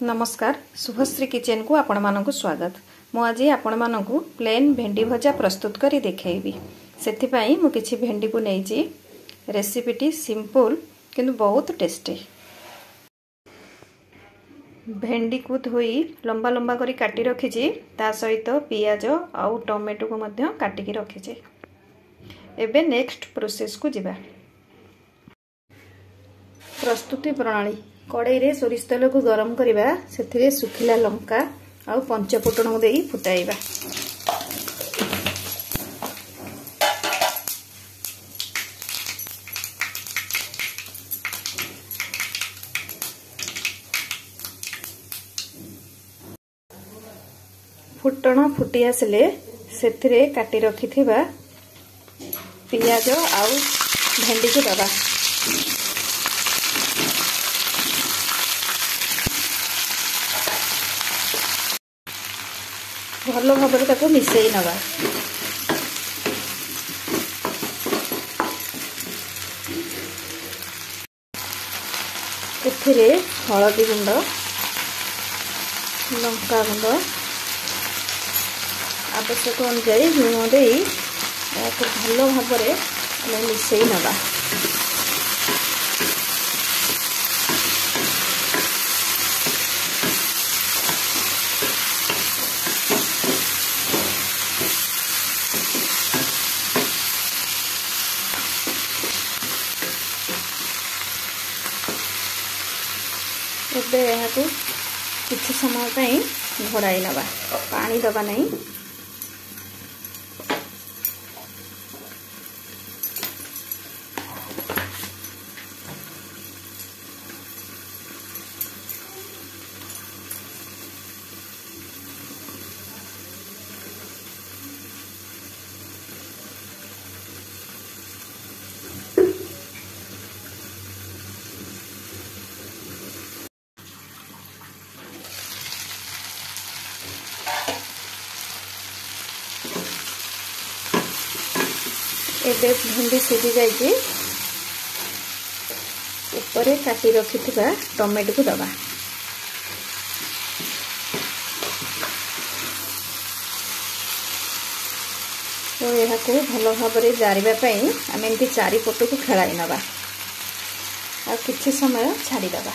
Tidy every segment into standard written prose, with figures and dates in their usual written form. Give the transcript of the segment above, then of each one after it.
नमस्कार शुभश्री किचन को आपण मानक स्वागत। मु आज आपण मानक प्लेन भेंडी भजा प्रस्तुत करी देखैबी। सेथिपाई मु किछि भेंडी को नेइछि। रेसिपीटी सिंपल किंतु बहुत टेस्टी। भेंडी को धोई लंबा लंबा करी काटी रखिछि। ता सहित पियाज आउ टमेटो को मध्य काटिकी रखिछि। एबे नेक्स्ट प्रोसेस को जिबा। प्रस्तुति प्रणाली कड़ाई रे सोरिष तेल को गरम करिबा। सेथिरे सुखिला लंका आउ पंचफुटण देई फुटाइबा। फुटण फुटी आसले सेथिरे काटी रखिथिबा पियाज आउ भेंडी को दबा। भल भाव ताको मिसई नवा। एथिरे हळदी गुंड लंका गुंड आवश्यक अनुसार लुण दे भल भाव मिसई नवा। एबे यहाँ को किसी समय घोड़ाई नवा। पानी दबा नहीं। एबे भेंडी सीझी जाइए। ऊपर काटी रखिथिबा टमेटो को दबा। तो यह को भल भाव जारिबा पई आम एमती चारिपट को खेलाई नवा आ किछि समय छाड़ी दबा।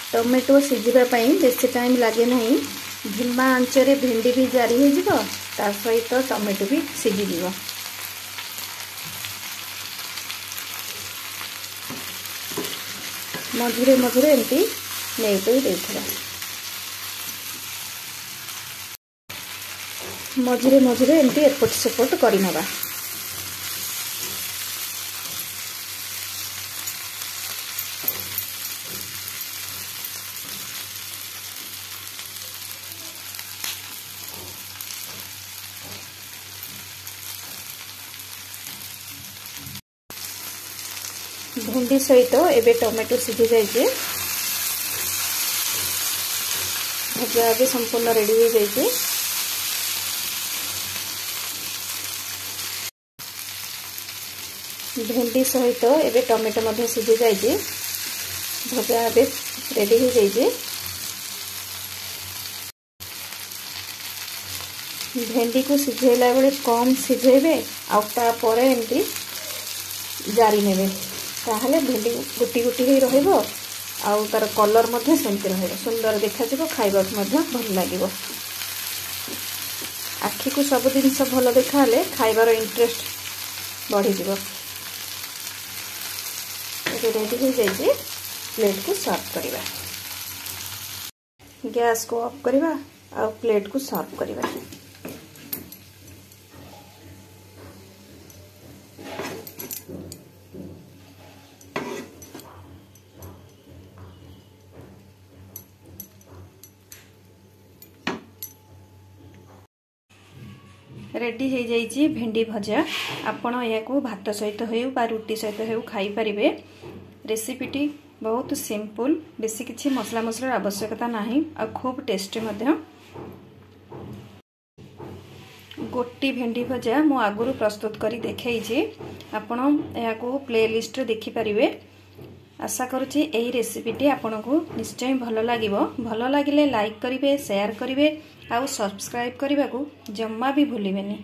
टमेटो सीझिबा पई बेसी टाइम लगे नहीं। धीमा आंचरे भेंडी भी जारी हो जिवो। ता सहित टमेटो भी सीझी जिवो। मझिरे मझिरे एमती नेई तो देथिबा। मझिरे मझिरे एमती एपट सेपट करि नबा। भेंडी सहित एबे टमेटो सीझी जाइए। भजा भी संपूर्ण रेडी हो जाइए। भेंडी सहित एबे टमेटो मध्य सीझी जाइए। भजा भी रेडी हो जाइए। भेंडी को सिझेला बेले कम सिझेबे आउटा परे एमती जारी नेबे। ताहले भेंडी गुटी गुटी ही रहिबो आउ तार कलर मध्य सेमती रहिबो। सुंदर देखा जिवो। खाइबा मध्य भल लागिबो। आखि को सब जिनिस भल देखाले खाइबार इंटरेस्ट बढ़ी जिवो। एबे रेडी हो जाइए। प्लेट को सर्व करिबा। गैस को ऑफ करिबा आउ प्लेट को सर्व करिबा। रेडी हो जाइए भेंडी भजा। आपण या भात सहित हो बा रुटी सहित हो खाई पारिबे। रेसिपीटी बहुत सिंपल, बेसी किछि मसला मसलार आवश्यकता नाही आ खूब टेस्टी मध्य। गोटी भेंडी भजा मु आगुरु प्रस्तुत करी देखैछि, आपण याको प्ले लिस्ट रे देखि पारिबे। आशा करुछि एही रेसिपीटी आपनको निश्चय भल लागिबो। भल लागिले लाइक करिवे, शेयर करिवे, आउ सब्सक्राइब करने को जम्मा भी भूलिबेनी।